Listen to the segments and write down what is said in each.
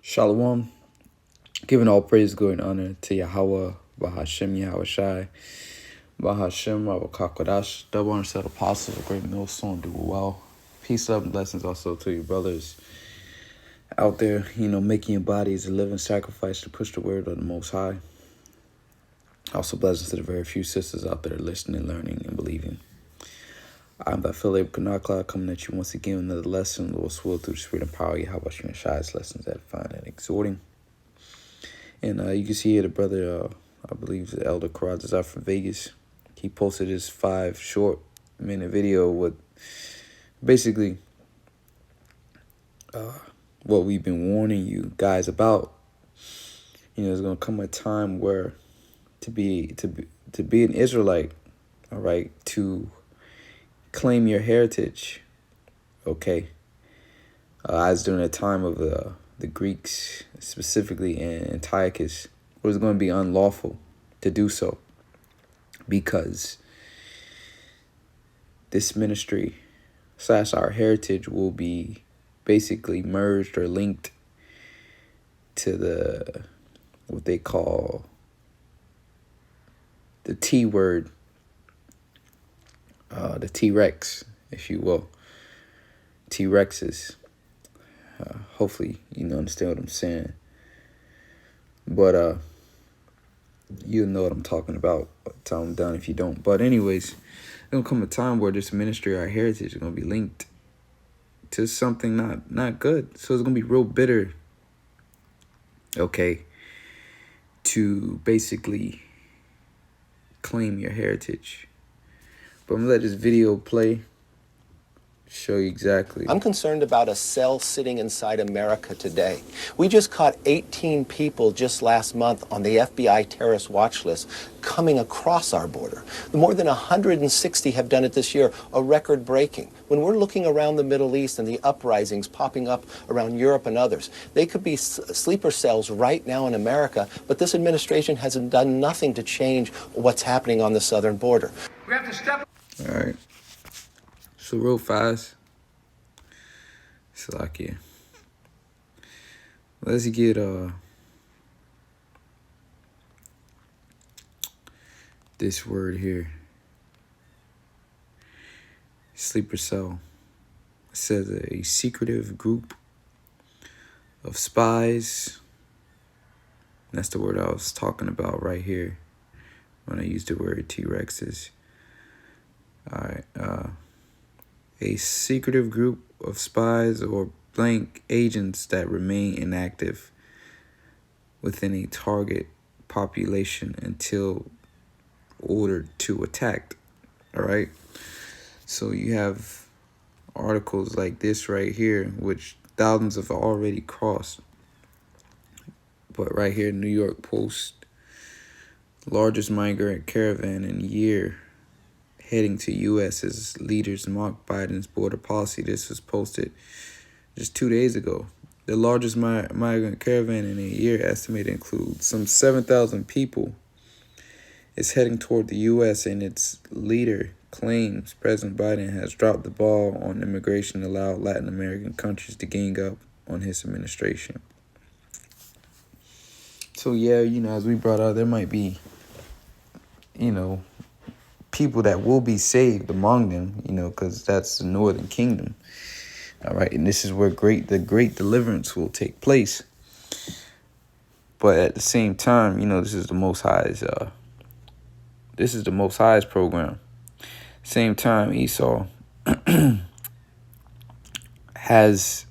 Shalom. Giving all praise, glory, and honor to Yahweh, Bahashem, Yahweh Shai, Bahashem, Yahweh Kakodash, double underset apostles, a great millstone, do well. Peace, love, and blessings also to you brothers out there, making your bodies a living sacrifice to push the word of the Most High. Also blessings to the very few sisters out there listening, learning, and believing. I'm Philip Kanakla coming at you once again with another lesson, Lord's will through the spirit and power, Yahweh Shai Shai's lessons edifying and exhorting. And you can see here the brother, I believe the Elder Karaj is out from Vegas. He posted his 5 short-minute video with basically what we've been warning you guys about. There's gonna come a time where to be an Israelite, all right, to claim your heritage, okay, as during the time of the Greeks, specifically in Antiochus, it was going to be unlawful to do so because this ministry / our heritage will be basically merged or linked to what they call the T word, the T-Rex, if you will, T-Rexes. Hopefully you understand what I'm saying. But you'll know what I'm talking about by the time I'm done if you don't. But anyways, there's going to come a time where this ministry, our heritage, is going to be linked to something not good. So it's going to be real bitter, okay, to basically claim your heritage. But I'm going to let this video play. Show you exactly. I'm concerned about a cell sitting inside America today. We just caught 18 people just last month on the FBI terrorist watch list coming across our border. More than 160 have done it this year, a record breaking. When we're looking around the Middle East and the uprisings popping up around Europe and others, they could be sleeper cells right now in America, but this administration has done nothing to change what's happening on the southern border. We have to step. All right. So real fast, Salakia. Let's get this word here. Sleeper cell. It says a secretive group of spies. That's the word I was talking about right here when I used the word T-Rexes. All right. A secretive group of spies or blank agents that remain inactive within a target population until ordered to attack. All right. So you have articles like this right here, which thousands have already crossed. But right here, New York Post, largest migrant caravan in a year, heading to U.S. as leaders mock Biden's border policy. This was posted just 2 days ago. The largest migrant caravan in a year, estimated includes some 7,000 people, is heading toward the U.S. and its leader claims President Biden has dropped the ball on immigration and allowed Latin American countries to gang up on his administration. So yeah, as we brought out, there might be, people that will be saved among them, because that's the northern kingdom. All right, and this is where the great deliverance will take place. But at the same time, this is the Most High's. This is the Most High's program. Same time, Esau has,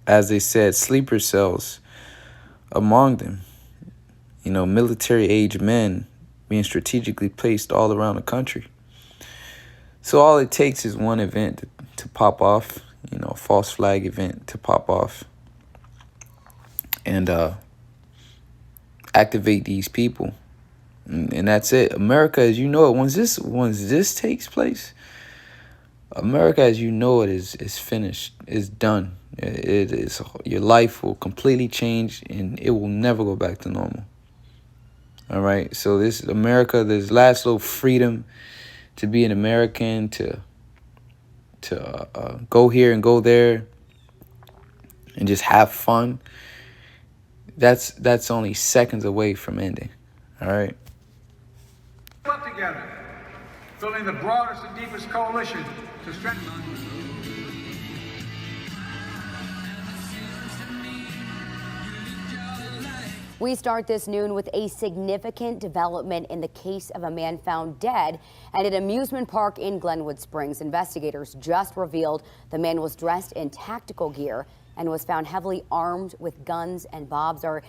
as they said, sleeper cells among them. Military-age men being strategically placed all around the country. So all it takes is one event to pop off, a false flag event to pop off and activate these people. And that's it. America, as you know it, once this takes place, America, as you know it, is finished, is done. It is, your life will completely change and it will never go back to normal. All right, so this America, this last little freedom to be an American, to go here and go there, and just have fun, that's only seconds away from ending. All right. Up together, building the broadest and deepest coalition to strengthen. We start this noon with a significant development in the case of a man found dead at an amusement park in Glenwood Springs. Investigators just revealed the man was dressed in tactical gear and was found heavily armed with guns and bombs. Our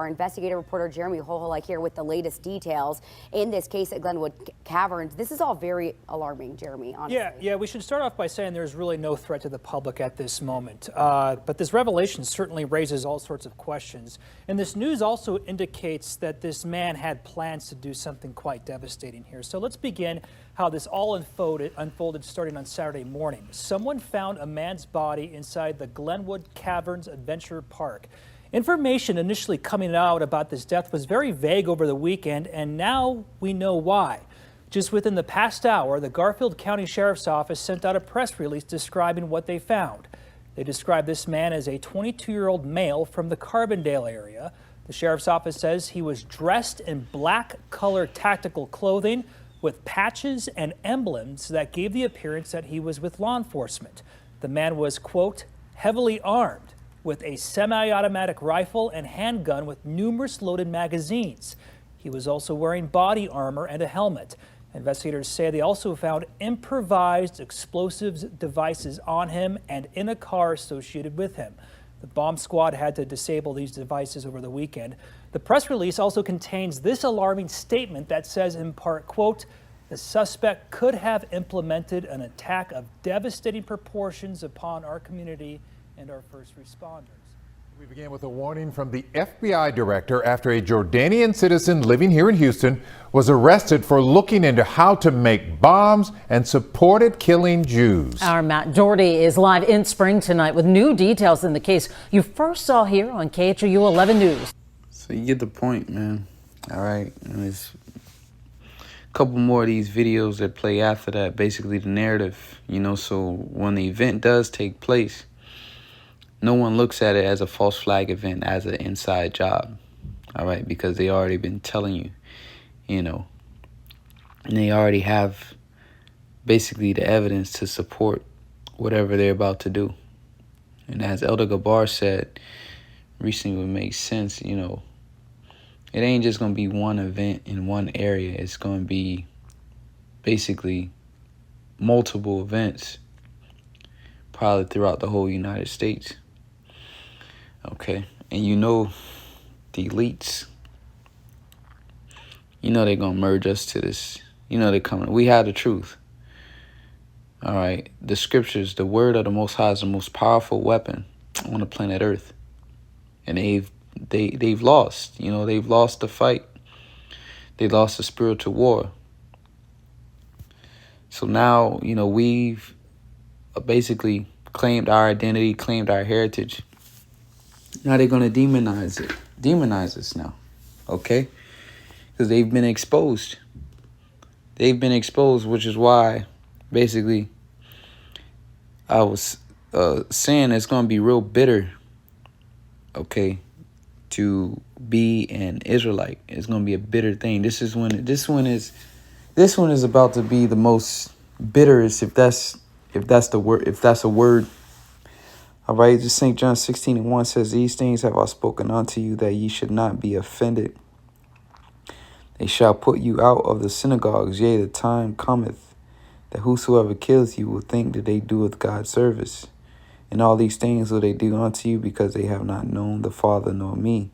investigative reporter Jeremy Hoholike here with the latest details in this case at Glenwood Caverns. This is all very alarming, Jeremy, honestly. Yeah, we should start off by saying there's really no threat to the public at this moment. But this revelation certainly raises all sorts of questions. And this news also indicates that this man had plans to do something quite devastating here. So let's begin how this all unfolded starting on Saturday morning. Someone found a man's body inside the Glenwood Caverns Adventure Park. Information initially coming out about this death was very vague over the weekend, and now we know why. Just within the past hour, the Garfield County Sheriff's Office sent out a press release describing what they found. They described this man as a 22-year-old male from the Carbondale area. The Sheriff's Office says he was dressed in black-colored tactical clothing with patches and emblems that gave the appearance that he was with law enforcement. The man was, quote, heavily armed with a semi-automatic rifle and handgun with numerous loaded magazines. He was also wearing body armor and a helmet. Investigators say they also found improvised explosives devices on him and in a car associated with him. The bomb squad had to disable these devices over the weekend. The press release also contains this alarming statement that says in part, quote, the suspect could have implemented an attack of devastating proportions upon our community and our first responders. We began with a warning from the FBI director after a Jordanian citizen living here in Houston was arrested for looking into how to make bombs and supported killing Jews. Our Matt Doherty is live in Spring tonight with new details in the case you first saw here on KHOU 11 News. So you get the point, man. All right. And there's a couple more of these videos that play after that, basically the narrative, so when the event does take place, no one looks at it as a false flag event, as an inside job, all right, because they already been telling you, and they already have basically the evidence to support whatever they're about to do. And as Elder Gabar said recently, what makes sense, it ain't just going to be one event in one area. It's going to be basically multiple events, probably throughout the whole United States. Okay, and the elites, they're going to merge us to this. They're coming. We have the truth. All right, the scriptures, the word of the Most High is the most powerful weapon on the planet Earth. And they've lost, they've lost the fight. They lost the spiritual war. So now, we've basically claimed our identity, claimed our heritage. Now they're going to demonize us now, okay? Because they've been exposed. Which is why, basically, I was saying it's going to be real bitter, okay, to be an Israelite. It's going to be a bitter thing. This one is about to be the most bitterest, if that's a word. All right, just St. John 16:1 says, these things have I spoken unto you, that ye should not be offended. They shall put you out of the synagogues. Yea, the time cometh that whosoever kills you will think that they doeth God service. And all these things will they do unto you, because they have not known the Father nor me.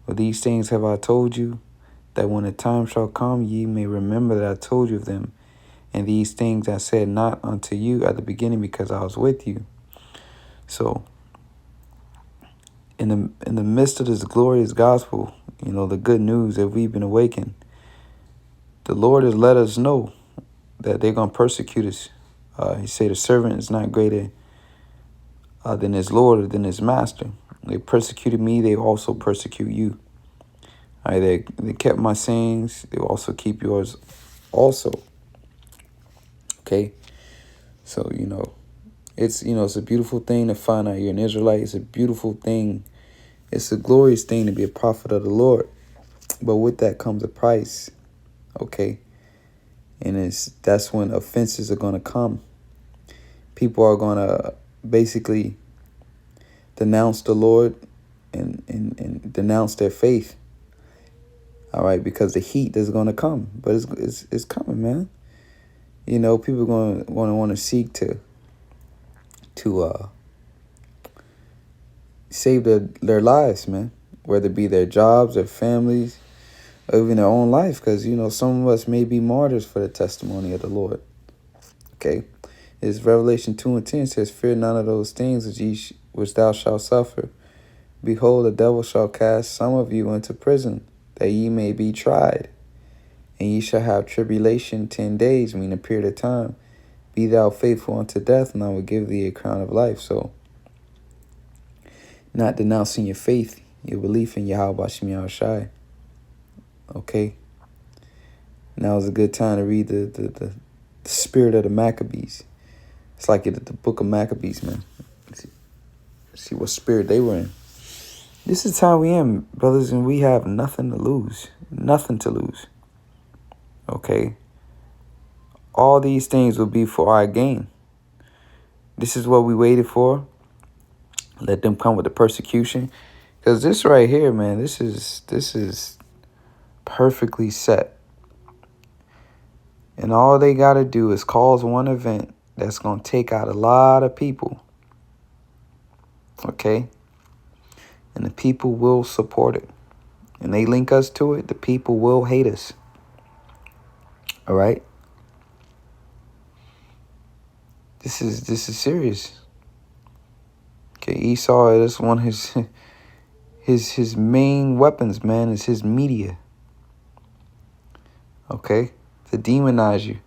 But these things have I told you, that when the time shall come, ye may remember that I told you of them. And these things I said not unto you at the beginning, because I was with you. So, in the midst of this glorious gospel, the good news that we've been awakened, the Lord has let us know that they're going to persecute us. He said the servant is not greater than his Lord or than his master. They persecuted me, they also persecute you. All right, they kept my sayings, they will also keep yours also. Okay, so, It's, it's a beautiful thing to find out you're an Israelite. It's a beautiful thing. It's a glorious thing to be a prophet of the Lord. But with that comes a price, okay? And that's when offenses are going to come. People are going to basically denounce the Lord and denounce their faith. All right, because the heat is going to come. But it's coming, man. People are going to want to seek to save their lives, man. Whether it be their jobs, their families, or even their own life. Because, some of us may be martyrs for the testimony of the Lord. Okay? It's Revelation 2:10 says, "Fear none of those things which thou shalt suffer. Behold, the devil shall cast some of you into prison, that ye may be tried. And ye shall have tribulation 10 days," meaning a period of time. "Be thou faithful unto death, and I will give thee a crown of life." So, not denouncing your faith, your belief in Yahweh Shem Yahushai. Okay? Now is a good time to read the spirit of the Maccabees. It's like the book of Maccabees, man. See what spirit they were in. This is how we am, brothers, and we have nothing to lose. Nothing to lose. Okay? All these things will be for our gain. This is what we waited for. Let them come with the persecution. Because this right here, man, this is perfectly set. And all they got to do is cause one event that's going to take out a lot of people. Okay? And the people will support it. And they link us to it, the people will hate us. All right? This is serious. Okay, Esau, that's one of his main weapons, man, is his media. Okay? To demonize you.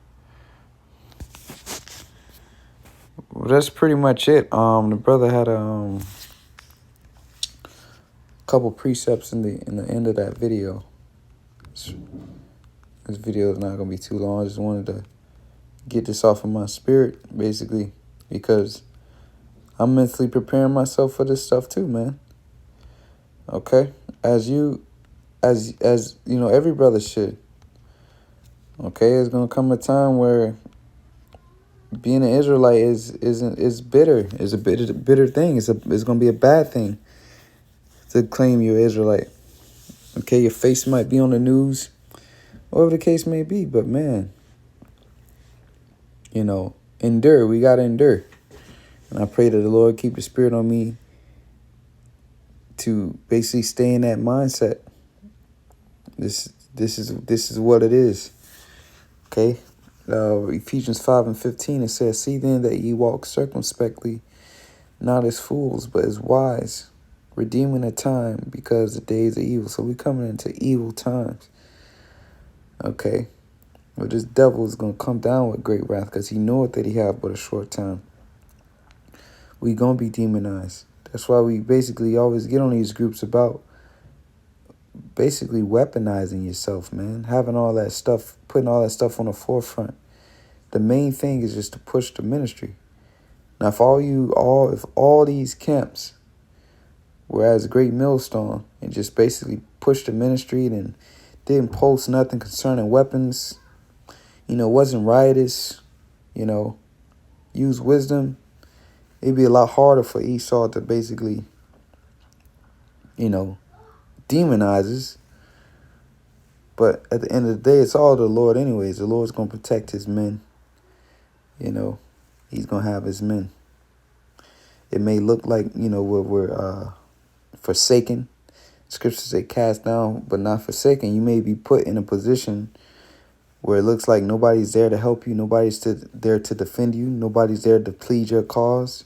Well, that's pretty much it. The brother had a couple precepts in the end of that video. This video is not gonna be too long. I just wanted to get this off of my spirit, basically, because I'm mentally preparing myself for this stuff too, man. Okay, as every brother should. Okay, there's gonna come a time where being an Israelite is bitter. It's a bitter thing. It's gonna be a bad thing to claim you're Israelite. Okay, your face might be on the news, whatever the case may be, but man, endure. We gotta endure. And I pray that the Lord keep the spirit on me to basically stay in that mindset. This is what it is. Okay? Ephesians 5:15, it says, "See then that ye walk circumspectly, not as fools, but as wise, redeeming the time, because the days are evil." So we coming into evil times. Okay? But this devil is going to come down with great wrath, because he knoweth that he have but a short time. We going to be demonized. That's why we basically always get on these groups about basically weaponizing yourself, man. Having all that stuff, putting all that stuff on the forefront. The main thing is just to push the ministry. Now, if all these camps were as a great millstone and just basically pushed the ministry and didn't post nothing concerning weapons, wasn't riotous, use wisdom, it'd be a lot harder for Esau to basically, demonize us. But at the end of the day, it's all the Lord anyways. The Lord's going to protect his men. He's going to have his men. It may look like, we're forsaken. Scriptures say cast down, but not forsaken. You may be put in a position where it looks like nobody's there to help you. Nobody's there to defend you. Nobody's there to plead your cause.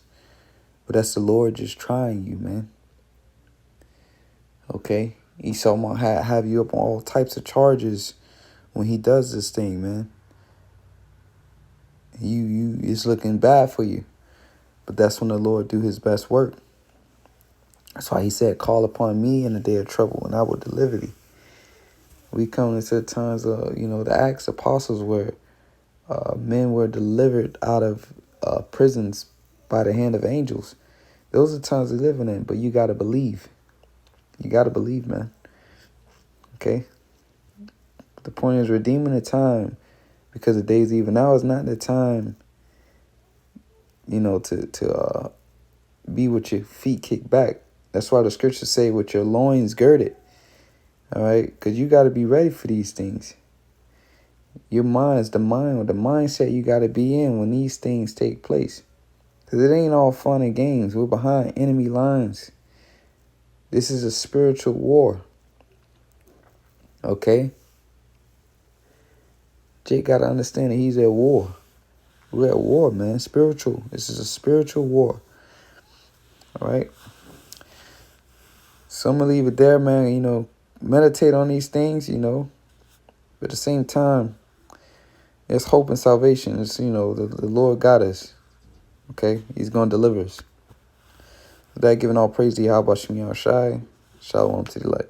But that's the Lord just trying you, man. Okay? Esau might have you up on all types of charges when he does this thing, man. It's looking bad for you. But that's when the Lord do his best work. That's why he said, "Call upon me in the day of trouble, and I will deliver thee." We come into the times of, the Acts apostles where men were delivered out of prisons by the hand of angels. Those are the times we're living in, but you got to believe. You got to believe, man. Okay? The point is redeeming the time, because the days even now is not the time, to be with your feet kicked back. That's why the scriptures say with your loins girded. All right? Because you got to be ready for these things. Your mind's the mindset you got to be in when these things take place. Because it ain't all fun and games. We're behind enemy lines. This is a spiritual war. Okay? Jake got to understand that he's at war. We're at war, man. Spiritual. This is a spiritual war. All right? So I'm going to leave it there, man. Meditate on these things, but at the same time, there's hope and salvation. It's, the Lord got us. Okay? He's going to deliver us. With that, giving all praise to Yahweh Shem Yahweh Shai. Shalom to the light.